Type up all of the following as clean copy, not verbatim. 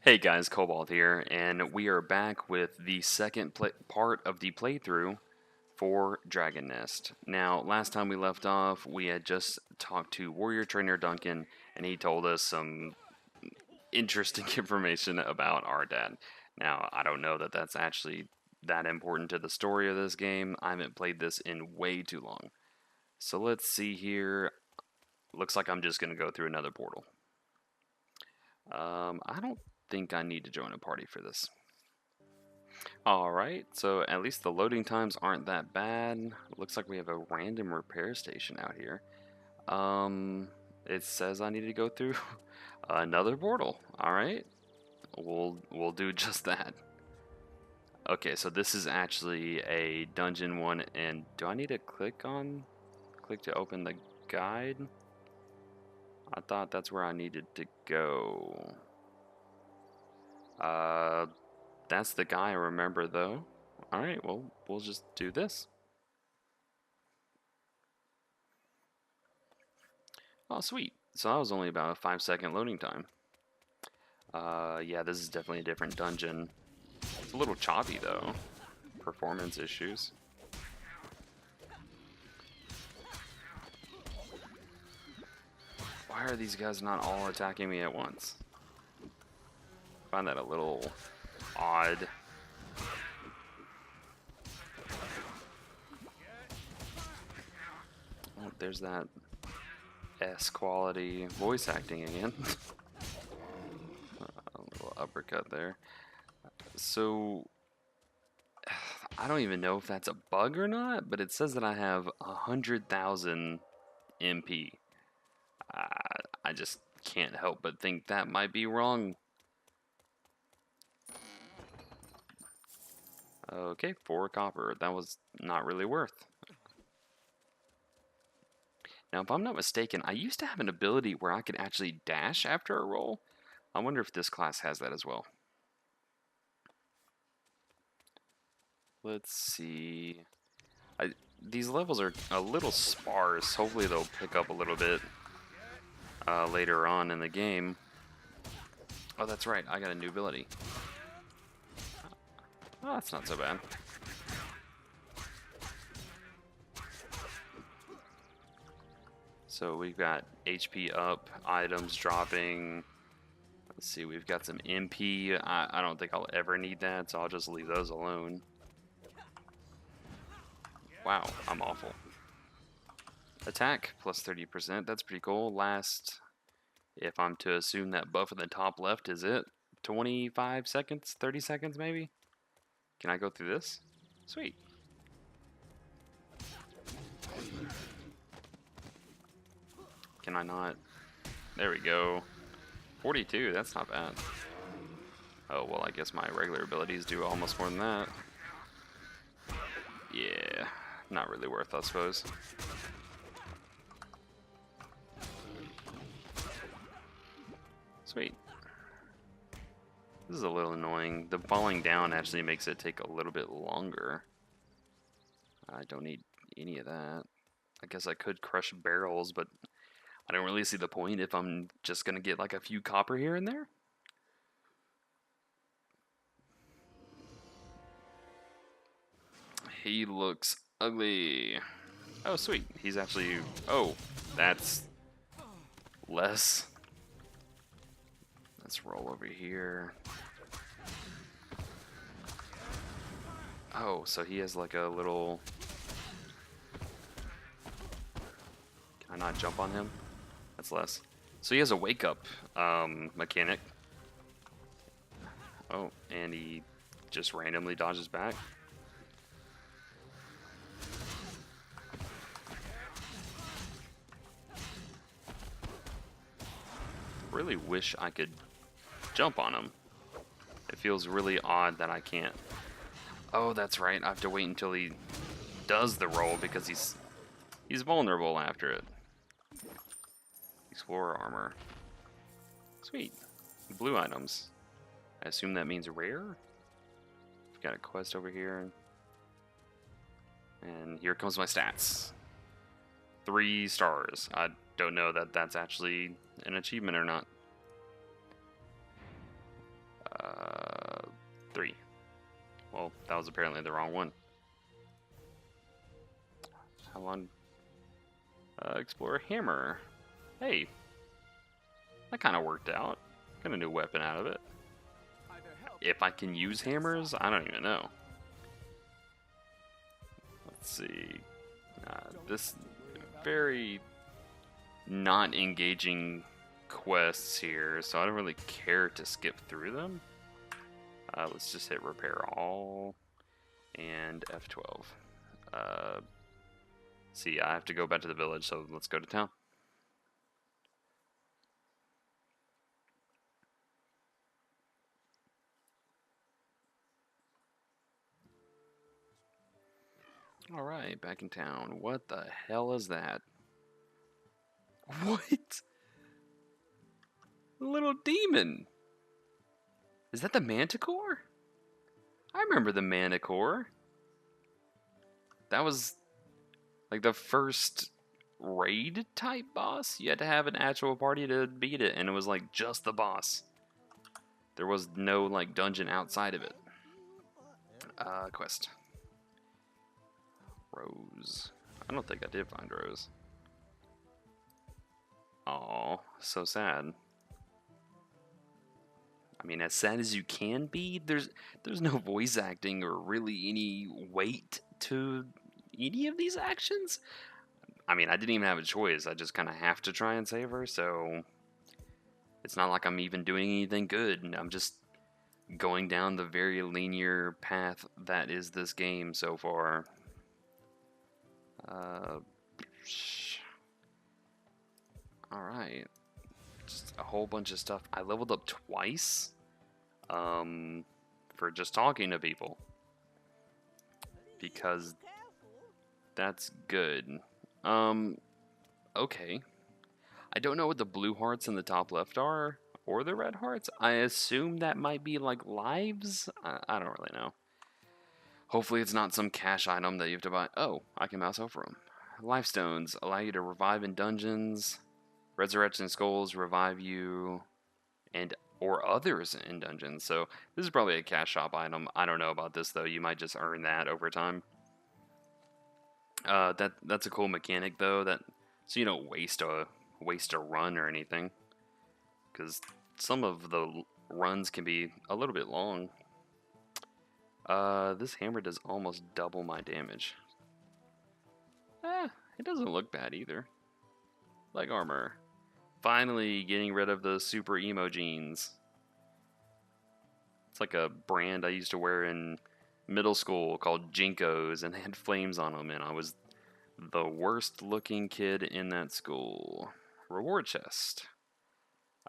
Hey guys, Cobalt here, and we are back with the second part of the playthrough for Dragon Nest. Now, last time we left off, we had just talked to Warrior Trainer Duncan, and he told us some interesting information about our dad. Now, I don't know that that's actually that important to the story of this game. I haven't played this in way too long. So let's see here. Looks like I'm just going to go through another portal. I don't think I need to join a party for this. Alright, so at least the loading times aren't that bad. Looks like we have a random repair station out here. It says I need to go through another portal. Alright, we'll do just that. Okay, so this is actually a dungeon one, and do I need to click to open the guide? I thought that's where I needed to go. That's the guy I remember though. Alright, well, we'll just do this. Oh, sweet. So that was only about a 5-second loading time. Yeah, this is definitely a different dungeon. It's a little choppy though. Performance issues. Why are these guys not all attacking me at once? I find that a little odd. Oh, there's that S quality voice acting again. A little uppercut there. So I don't even know if that's a bug or not, but it says that I have 100,000 MP. I just can't help but think that might be wrong. Okay, 4 copper. That was not really worth. Now, if I'm not mistaken, I used to have an ability where I could actually dash after a roll. I wonder if this class has that as well. Let's see. These levels are a little sparse. Hopefully they'll pick up a little bit later on in the game. Oh, that's right. I got a new ability. Oh, that's not so bad. So we've got HP up, items dropping. Let's see, we've got some MP. I don't think I'll ever need that, so I'll just leave those alone. Wow, I'm awful. Attack plus 30%, that's pretty cool. Last, if I'm to assume that buff in the top left is it, 25 seconds, 30 seconds maybe? Can I go through this? Sweet. Can I not? There we go. 42, that's not bad. Oh, well, I guess my regular abilities do almost more than that. Yeah, not really worth, I suppose. Sweet. This is a little annoying. The falling down actually makes it take a little bit longer. I don't need any of that. I guess I could crush barrels, but I don't really see the point if I'm just gonna get like a few copper here and there. He looks ugly. Oh, sweet. He's actually... Oh, that's less. Let's roll over here. Oh, so he has like a little... Can I not jump on him? That's less. So he has a wake-up mechanic. Oh, and he just randomly dodges back. Really wish I could jump on him. It feels really odd that I can't. Oh, that's right. I have to wait until he does the roll because he's vulnerable after it. Explorer armor. Sweet. Blue items. I assume that means rare? We've got a quest over here. And here comes my stats. 3 stars. I don't know that that's actually an achievement or not. well, that was apparently the wrong one. How long? Explore hammer. Hey, that kind of worked out. Got a new weapon out of it. If I can use hammers, I don't even know. Let's see. This very not engaging quests here, so I don't really care to skip through them. Let's just hit repair all and F12. See, I have to go back to the village, so let's go to town. Alright, back in town. What the hell is that? What? A little demon. Is that the Manticore? I remember the Manticore. That was like the first raid type boss. You had to have an actual party to beat it, and it was like just the boss. There was no like dungeon outside of it. Quest. Rose. I don't think I did find Rose. Aw, so sad. I mean, as sad as you can be, there's no voice acting or really any weight to any of these actions. I mean, I didn't even have a choice. I just kind of have to try and save her, so it's not like I'm even doing anything good. I'm just going down the very linear path that is this game so far. Alright. Just a whole bunch of stuff. I leveled up twice for just talking to people. Because that's good. Okay. I don't know what the blue hearts in the top left are, or the red hearts. I assume that might be like lives? I don't really know. Hopefully it's not some cash item that you have to buy. Oh, I can mouse over them. Life stones allow you to revive in dungeons. Resurrection skulls revive you and or others in dungeons. So this is probably a cash shop item. I don't know about this though. You might just earn that over time. That's a cool mechanic though. So you don't waste a run or anything, because some of the runs can be a little bit long. This hammer does almost double my damage. It doesn't look bad either. Leg armor. Finally getting rid of the super emo jeans. It's like a brand I used to wear in middle school called Jinkos, and they had flames on them, and I was the worst looking kid in that school. Reward chest.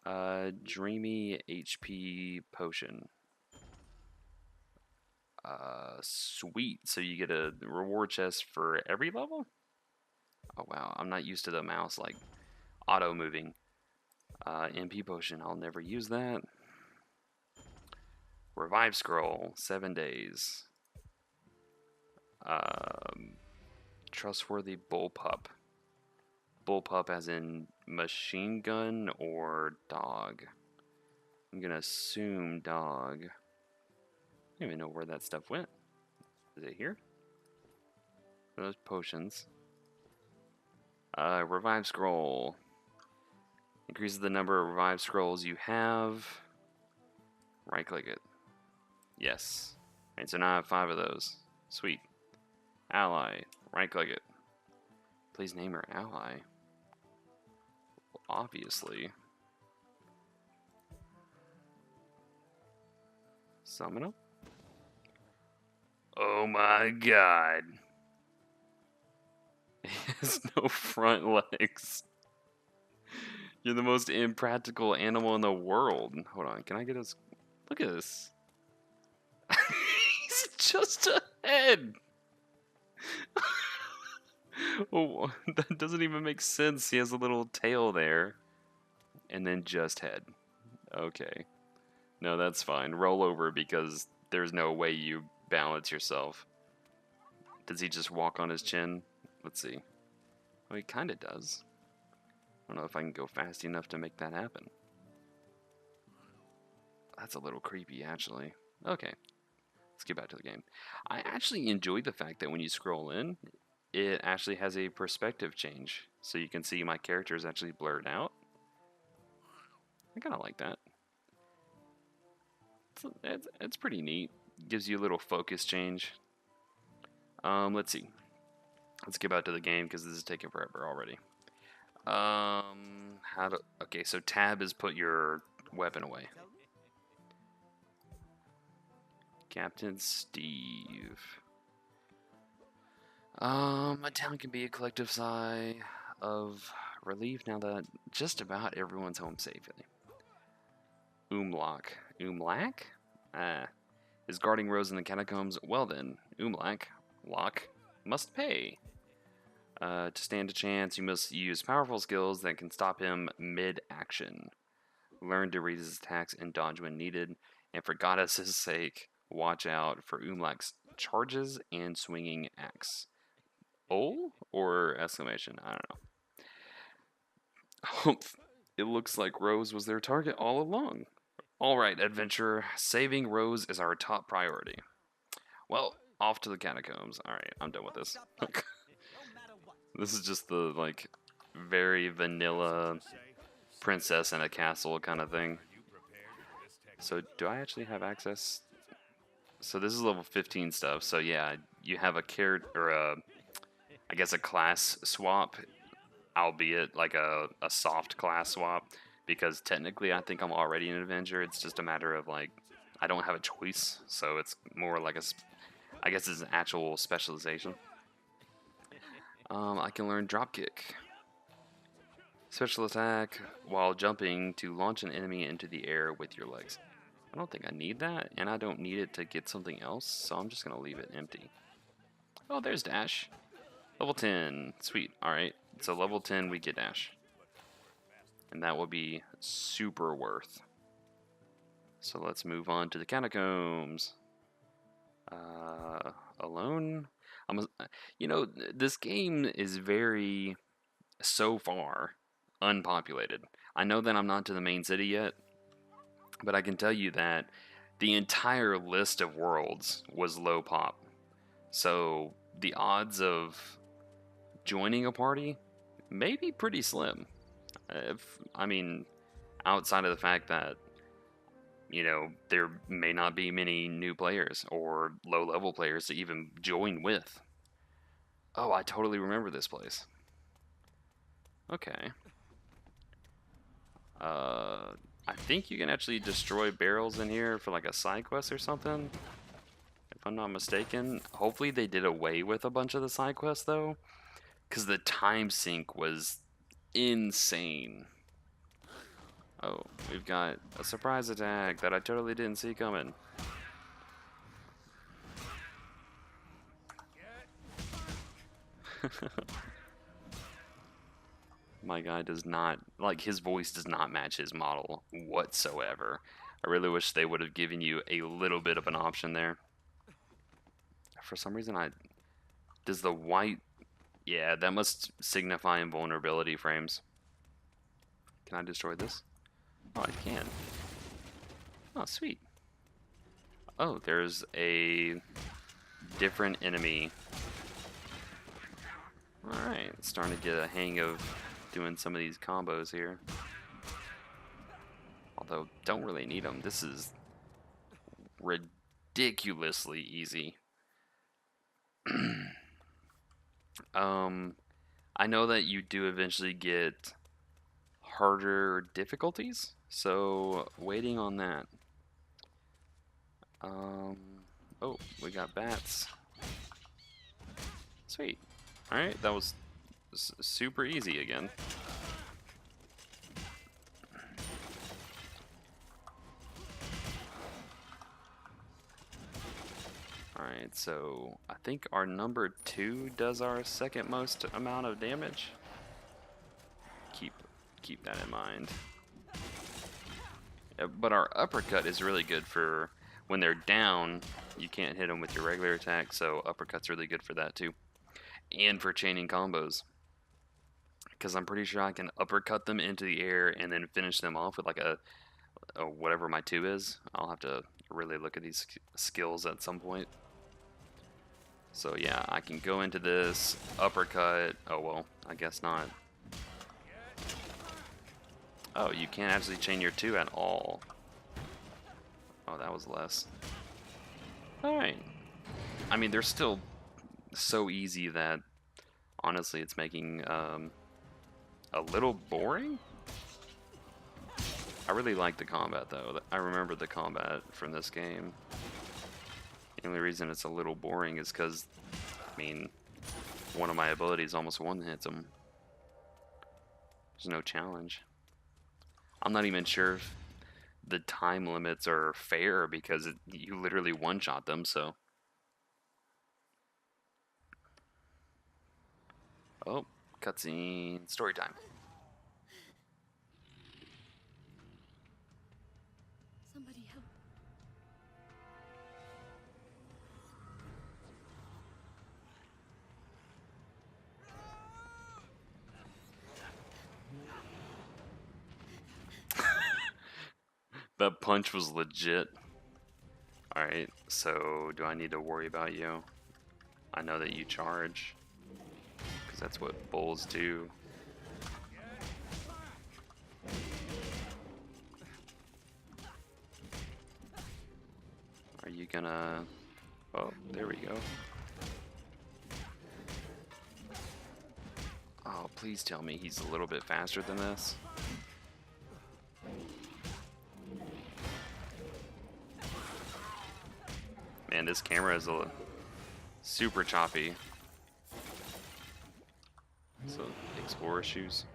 Dreamy HP potion. Sweet. So you get a reward chest for every level? Oh wow, I'm not used to the mouse like auto moving. MP potion, I'll never use that. Revive scroll, 7 days. Trustworthy bullpup. Bullpup as in machine gun or dog? I'm gonna assume dog. I don't even know where that stuff went. Is it here? Those potions. Revive scroll. Increases the number of revive scrolls you have. Right click it. Yes. Alright, so now I have 5 of those. Sweet. Ally. Right click it. Please name her ally. Well, obviously. Summon him? Oh my god. He has no front legs. You're the most impractical animal in the world. Hold on, can I get his... Look at this. He's just a head. Oh, that doesn't even make sense. He has a little tail there. And then just head. Okay. No, that's fine. Roll over because there's no way you balance yourself. Does he just walk on his chin? Let's see. Oh, he kind of does. I don't know if I can go fast enough to make that happen. That's a little creepy, actually. Okay. let's get back to the game. I actually enjoy the fact that when you scroll in, it actually has a perspective change. So you can see my character is actually blurred out. I kind of like that. It's pretty neat. Gives you a little focus change. Let's see. Let's get back to the game because this is taking forever already. Okay, so tab is put your weapon away. Captain Steve. A town can be a collective sigh of relief now that just about everyone's home safely. Umlak? Is guarding Rose in the Catacombs? Well then, Locke, must pay. To stand a chance, you must use powerful skills that can stop him mid-action. Learn to read his attacks and dodge when needed, and for goddess's sake, watch out for Umlak's charges and swinging axe. Oh? Or exclamation, I don't know. It looks like Rose was their target all along. Alright, adventurer, saving Rose is our top priority. Well, off to the catacombs. Alright, I'm done with this. This is just the, like, very vanilla princess in a castle kind of thing. So, do I actually have access? So, this is level 15 stuff. So, yeah, you have a character, or I guess a class swap, albeit like a soft class swap. Because technically, I think I'm already an adventurer. It's just a matter of, like, I don't have a choice. So, it's more like I guess it's an actual specialization. I can learn dropkick. Special attack while jumping to launch an enemy into the air with your legs. I don't think I need that, and I don't need it to get something else, so I'm just going to leave it empty. Oh, there's dash. Level 10. Sweet. Alright, so level 10 we get dash. And that will be super worth. So let's move on to the catacombs. Alone? You know, this game is very, so far, unpopulated. I know that I'm not to the main city yet, but I can tell you that the entire list of worlds was low pop. So the odds of joining a party may be pretty slim. I mean, outside of the fact that, you know, there may not be many new players or low-level players to even join with. Oh, I totally remember this place. Okay. I think you can actually destroy barrels in here for like a side quest or something, if I'm not mistaken. Hopefully they did away with a bunch of the side quests though, because the time sink was insane. Oh, we've got a surprise attack that I totally didn't see coming. My guy does not, like, his voice does not match his model whatsoever. I really wish they would have given you a little bit of an option there. For some reason, does the white, yeah, that must signify invulnerability frames. Can I destroy this? Oh, I can. Oh, sweet. Oh, there's a different enemy. Alright, starting to get a hang of doing some of these combos here. Although, don't really need them. This is ridiculously easy. I know that you do eventually get harder difficulties, so waiting on that. Oh, we got bats. Sweet. Alright, that was super easy again. Alright, so I think our number 2 does our second most amount of damage. Keep that in mind. But our uppercut is really good for when they're down. You can't hit them with your regular attack, so uppercut's really good for that too. And for chaining combos. Because I'm pretty sure I can uppercut them into the air and then finish them off with like a whatever my 2 is. I'll have to really look at these skills at some point. So yeah, I can go into this uppercut. Oh well, I guess not. Oh, you can't actually chain your 2 at all. Oh, that was less. Alright. I mean, they're still so easy that, honestly, it's making a little boring. I really like the combat, though. I remember the combat from this game. The only reason it's a little boring is because, I mean, one of my abilities almost one-hits them. There's no challenge. I'm not even sure if the time limits are fair because you literally one-shot them, so. Oh, cutscene, story time. Somebody help. That punch was legit. Alright, so do I need to worry about you? I know that you charge, because that's what bulls do. Are you gonna... Oh, there we go. Oh, please tell me he's a little bit faster than this. Man, this camera is super choppy. So, Explorer shoes.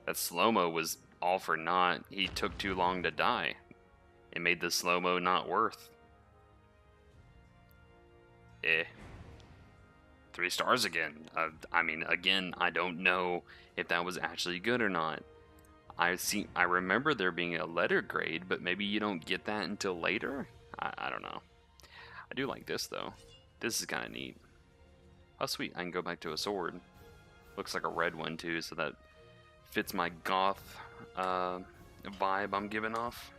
That slow-mo was all for naught. He took too long to die. It made the slow-mo not worth. 3 stars again. I mean, again, I don't know if that was actually good or not. I remember there being a letter grade, but maybe you don't get that until later? I don't know. I do like this, though. This is kind of neat. Oh, sweet. I can go back to a sword. Looks like a red one, too, so that fits my goth vibe I'm giving off.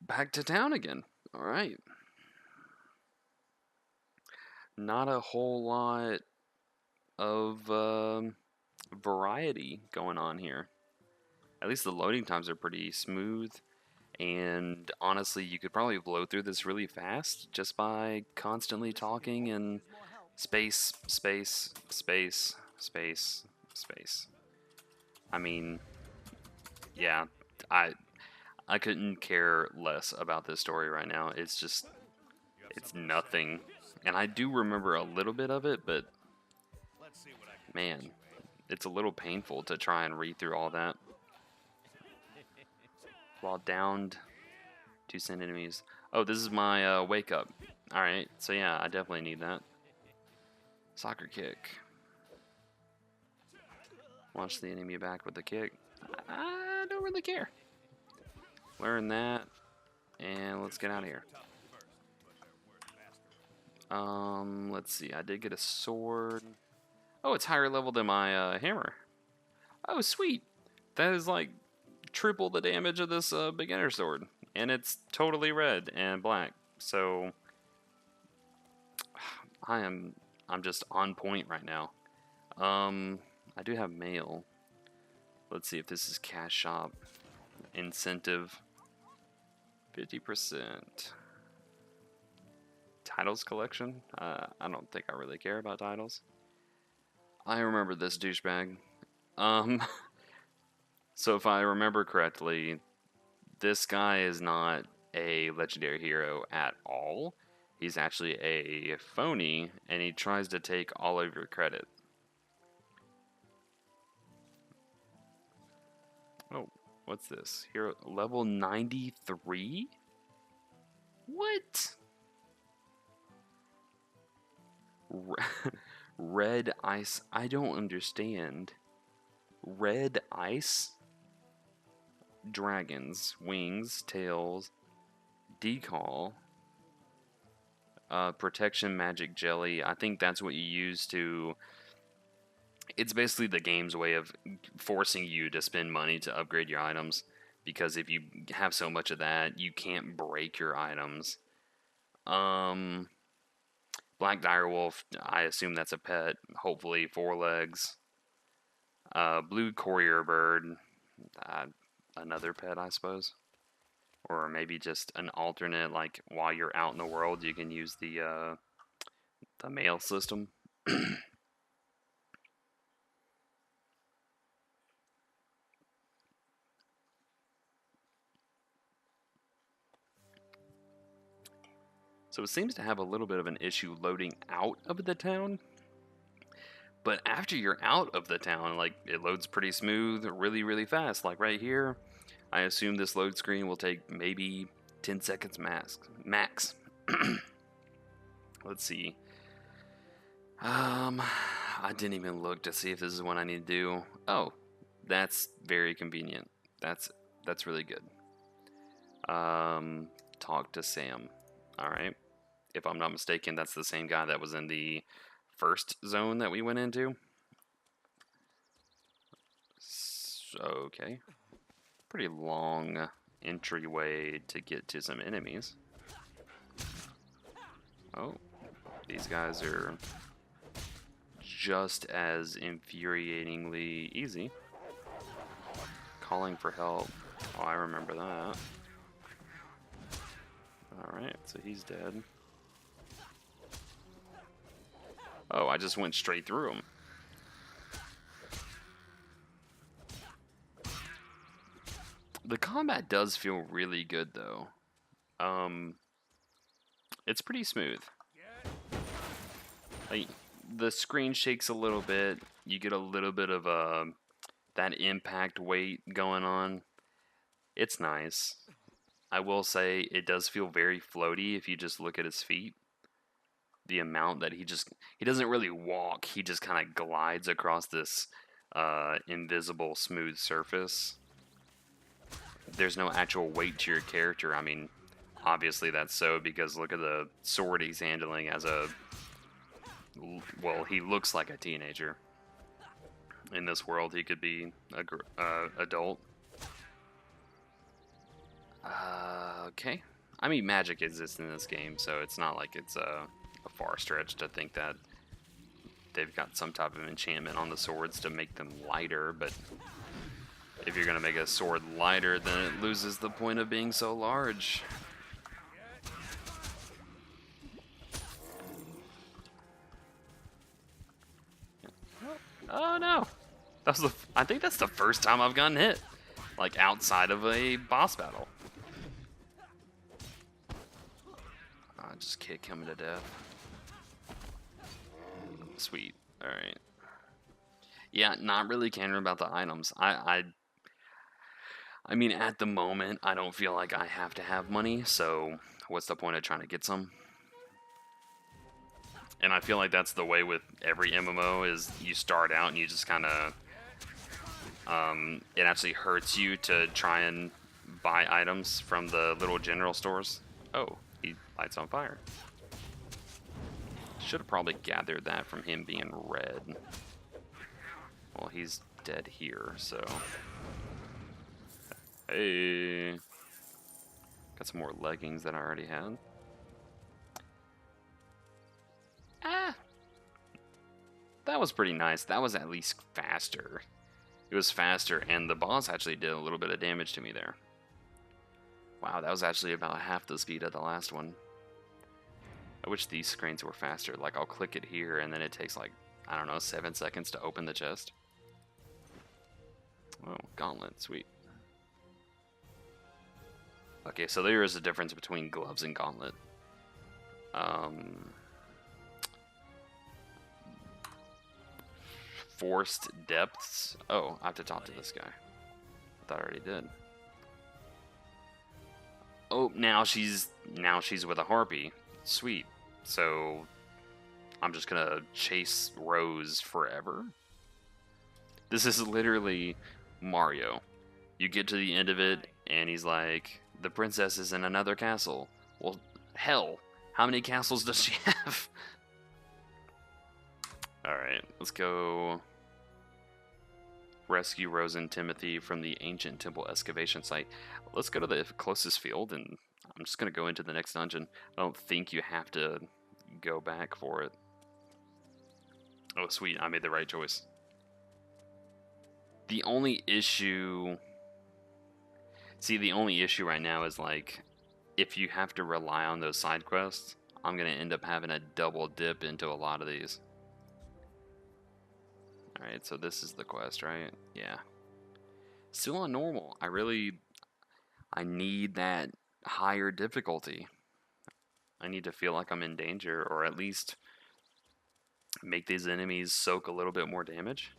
Back to town again. Alright. Not a whole lot of variety going on here. At least the loading times are pretty smooth. And honestly, you could probably blow through this really fast just by constantly talking and space, space, space, space, space. I mean, yeah, I couldn't care less about this story right now. It's just, it's nothing. And I do remember a little bit of it, but man, it's a little painful to try and read through all that. While downed, 2 send enemies. Oh, this is my wake up. Alright, so yeah, I definitely need that. Soccer kick. Launch the enemy back with the kick. I don't really care. Learn that, and let's get out of here. Let's see, I did get a sword. Oh, it's higher level than my hammer. Oh, sweet. That is like triple the damage of this beginner sword, and it's totally red and black. So I'm just on point right now. I do have mail. Let's see if this is cash shop incentive. 50%. Titles collection. I don't think I really care about titles. I remember this douchebag. So if I remember correctly, this guy is not a legendary hero at all. He's actually a phony, and he tries to take all of your credit. Oh, what's this? Hero level 93? What? Red ice. I don't understand. Red ice? Dragons, wings, tails, decal, protection magic jelly. I think that's what you use to... It's basically the game's way of forcing you to spend money to upgrade your items. because if you have so much of that, you can't break your items. Black direwolf, I assume that's a pet. Hopefully 4 legs. Blue courier bird, another pet, I suppose. Or maybe just an alternate, like while you're out in the world, you can use the mail system. So it seems to have a little bit of an issue loading out of the town. But after you're out of the town, like, it loads pretty smooth, really, really fast. Like right here, I assume this load screen will take maybe 10 seconds max. Let's see. I didn't even look to see if this is what I need to do. Oh, that's very convenient. That's really good. Talk to Sam. All right. If I'm not mistaken, that's the same guy that was in the first zone that we went into. So, okay. Pretty long entryway to get to some enemies. Oh, these guys are just as infuriatingly easy. Calling for help. Oh, I remember that. Alright, so he's dead. Oh, I just went straight through him. The combat does feel really good, though. It's pretty smooth. Like, the screen shakes a little bit. You get a little bit of that impact weight going on. It's nice. I will say it does feel very floaty if you just look at his feet. The amount that he doesn't really walk, he just kind of glides across this invisible smooth surface. There's no actual weight to your character. I mean, obviously that's so because look at the sword he's handling as a, well, he looks like a teenager. In this world, he could be a adult. Okay. I mean, magic exists in this game, so it's not like it's a far stretch to think that they've got some type of enchantment on the swords to make them lighter, but if you're going to make a sword lighter, then it loses the point of being so large. Oh no! I think that's the first time I've gotten hit, like outside of a boss battle. Just kick him to death. Sweet. Alright. Yeah, not really caring about the items. I mean, at the moment, I don't feel like I have to have money, so what's the point of trying to get some? And I feel like that's the way with every MMO, is you start out and you just kind of... it actually hurts you to try and buy items from the little general stores. Oh, he lights on fire. Should have probably gathered that from him being red. Well, he's dead here, so... Hey! Got some more leggings that I already had. Ah! That was pretty nice. That was at least faster. It was faster, and the boss actually did a little bit of damage to me there. Wow, that was actually about half the speed of the last one. I wish these screens were faster. Like, I'll click it here, and then it takes, like, I don't know, 7 seconds to open the chest. Oh, gauntlet, sweet. Okay, so there is a difference between gloves and gauntlet. Forced depths. Oh, I have to talk to this guy. I thought I already did. Oh, now she's with a harpy. Sweet. So I'm just gonna chase Rose forever. This is literally Mario. You get to the end of it, and he's like, the princess is in another castle. Well, hell, how many castles does she have? Alright, let's go Rescue Rose and Timothy from the ancient temple excavation site. Let's go to the closest field, and I'm just going to go into the next dungeon. I don't think you have to go back for it. Oh, sweet. I made the right choice. The only issue... See, the only issue right now is, like, if you have to rely on those side quests, I'm going to end up having a double dip into a lot of these. Alright, so this is the quest, right? Yeah. Still on normal. I need that higher difficulty. I need to feel like I'm in danger, or at least make these enemies soak a little bit more damage.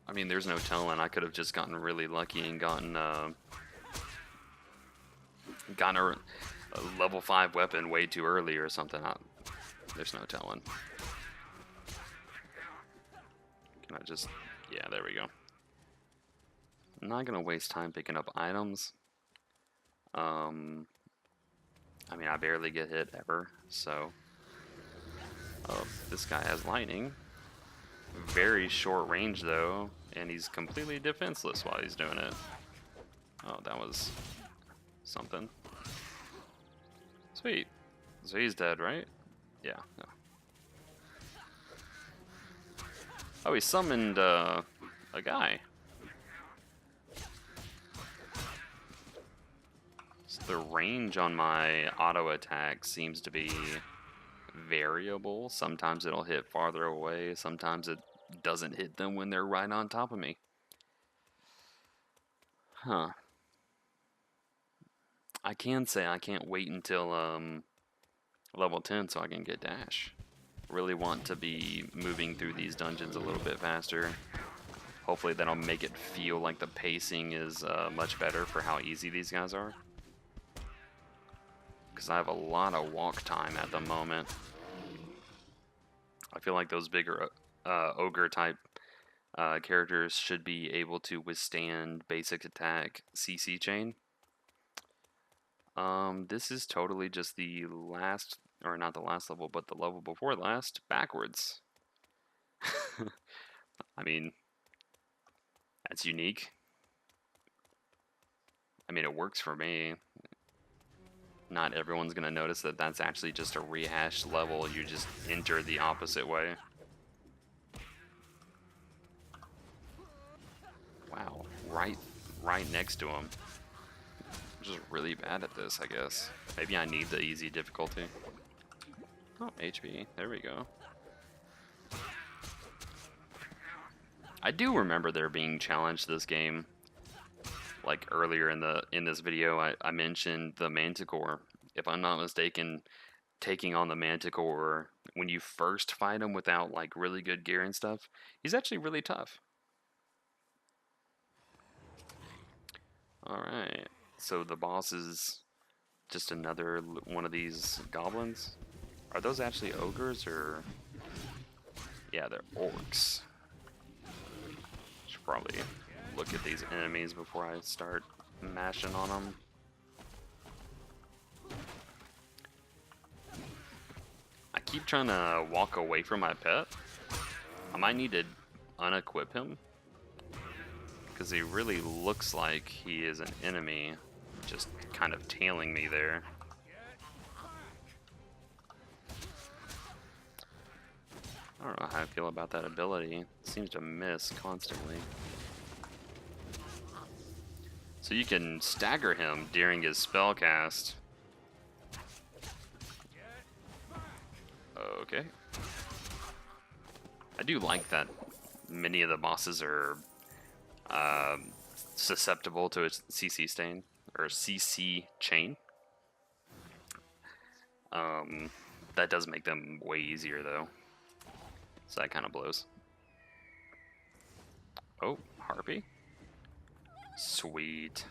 I mean, there's no telling. I could have just gotten really lucky and gotten a level 5 weapon way too early or something. There's no telling. Can I just... Yeah, there we go. I'm not going to waste time picking up items. I mean, I barely get hit ever, so... Oh, this guy has lightning. Very short range, though, and he's completely defenseless while he's doing it. Oh, that was something. Sweet. So he's dead, right? Yeah. No. Oh, he summoned a guy. So the range on my auto attack seems to be variable. Sometimes it'll hit farther away. Sometimes it doesn't hit them when they're right on top of me. Huh. I can say I can't wait until level 10 so I can get dash. Really want to be moving through these dungeons a little bit faster. Hopefully that'll make it feel like the pacing is much better for how easy these guys are. Because I have a lot of walk time at the moment. I feel like those bigger ogre type characters should be able to withstand basic attack CC chain. This is totally just the last, or not the last level, but the level before last, backwards. I mean, that's unique. I mean, it works for me. Not everyone's gonna notice that that's actually just a rehashed level. You just enter the opposite way. Wow, right next to him. I'm just really bad at this, I guess. Maybe I need the easy difficulty. Oh, HP. There we go. I do remember there being challenged this game. Like earlier in this video, I mentioned the Manticore. If I'm not mistaken, taking on the Manticore when you first fight him without like really good gear and stuff, he's actually really tough. Alright, so the boss is just another one of these goblins. Are those actually ogres or... Yeah, they're orcs. Should probably look at these enemies before I start mashing on them. I keep trying to walk away from my pet. I might need to unequip him, because he really looks like he is an enemy, just kind of tailing me there. I don't know how I feel about that ability. It seems to miss constantly. So you can stagger him during his spell cast. Okay. I do like that many of the bosses are susceptible to a CC stain, or CC chain. That does make them way easier though. So that kind of blows. Oh, Harpy. Sweet.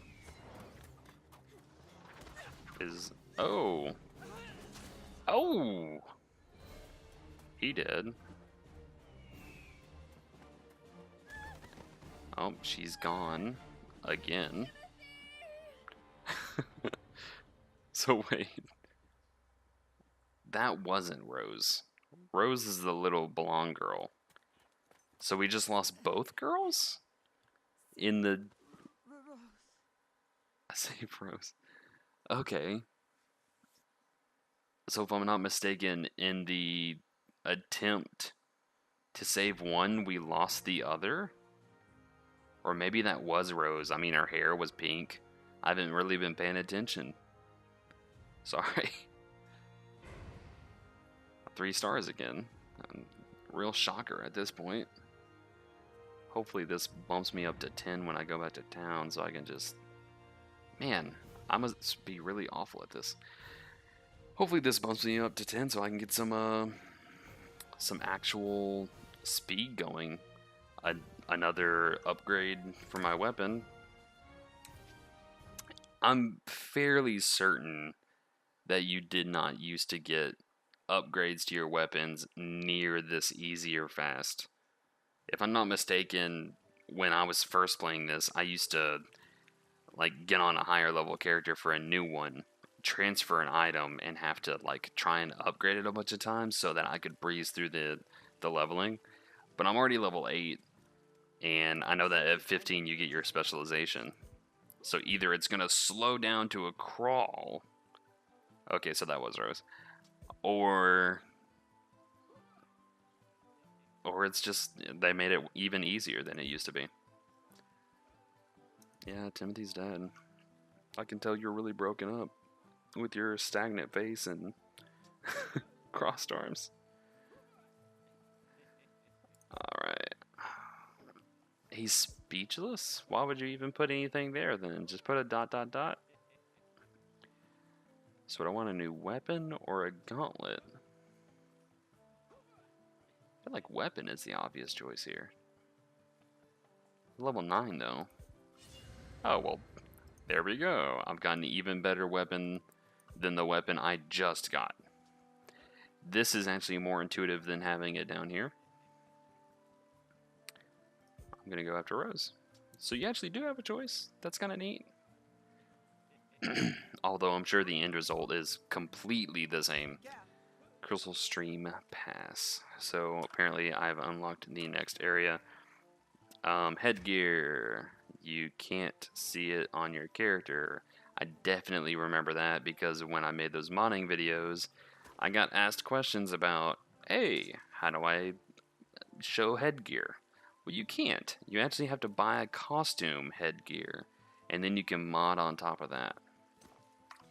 Oh. Oh! He did. Oh, she's gone. Again. So wait. That wasn't Rose. Rose is the little blonde girl. So we just lost both girls? In the... I say Rose. Okay. So if I'm not mistaken, in the attempt to save one, we lost the other? Or maybe that was Rose. I mean, her hair was pink. I haven't really been paying attention. Sorry. 3 stars again. Real shocker at this point. Hopefully this bumps me up to 10 when I go back to town so I can just... Man, I must be really awful at this. Hopefully this bumps me up to 10 so I can get some actual speed going. Another upgrade for my weapon. I'm fairly certain that you did not used to get upgrades to your weapons near this easy or fast. If I'm not mistaken, when I was first playing this, I used to like get on a higher level character for a new one, transfer an item, and have to like try and upgrade it a bunch of times so that I could breeze through the leveling. But I'm already level 8, and I know that at 15 you get your specialization. So either it's gonna slow down to a crawl. Okay, so that was Rose. Or it's just they made it even easier than it used to be. Yeah, Timothy's dead. I can tell you're really broken up with your stagnant face and crossed arms. Alright. He's speechless? Why would you even put anything there then? Just put a ... So do I want a new weapon or a gauntlet? I feel like weapon is the obvious choice here. Level 9 though. Oh, well, there we go. I've got an even better weapon than the weapon I just got. This is actually more intuitive than having it down here. I'm going to go after Rose. So you actually do have a choice. That's kind of neat. Although I'm sure the end result is completely the same. Crystal Stream Pass. So apparently I've unlocked the next area. Headgear. You can't see it on your character. I definitely remember that because when I made those modding videos, I got asked questions about, hey, how do I show headgear? Well, you can't. You actually have to buy a costume headgear, and then you can mod on top of that.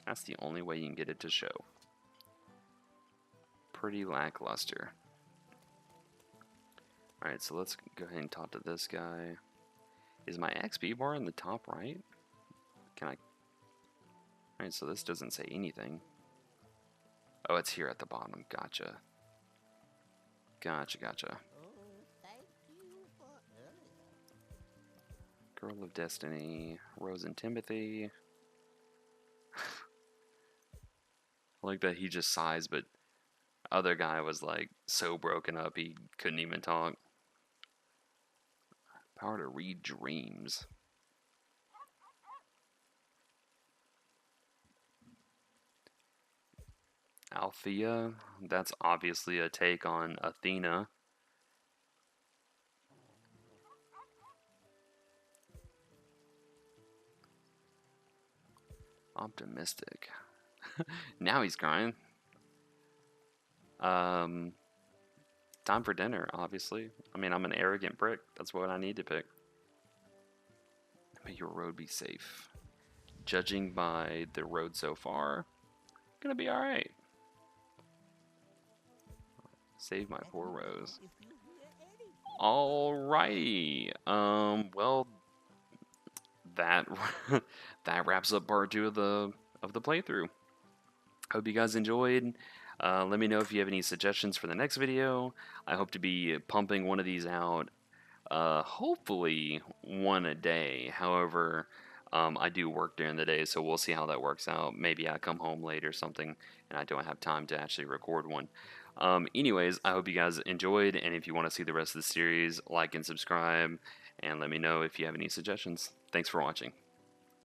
That's the only way you can get it to show. Pretty lackluster. Alright, so let's go ahead and talk to this guy. Is my XP bar in the top right? Can I... Alright, so this doesn't say anything. Oh, it's here at the bottom. Gotcha. Gotcha. Girl of Destiny. Rose and Timothy. I like that he just sighs, but other guy was like so broken up he couldn't even talk. Power to read dreams. Althea, that's obviously a take on Athena. Optimistic. Now he's crying. Time for dinner, obviously. I mean, I'm an arrogant prick. That's what I need to pick. May your road be safe. Judging by the road so far, gonna be alright. Save my poor Rose. Alrighty. Well, that that wraps up part 2 of the playthrough. Hope you guys enjoyed. Let me know if you have any suggestions for the next video. I hope to be pumping one of these out, hopefully one a day. However, I do work during the day, so we'll see how that works out. Maybe I come home late or something, and I don't have time to actually record one. Anyways, I hope you guys enjoyed, and if you want to see the rest of the series, like and subscribe, and let me know if you have any suggestions. Thanks for watching.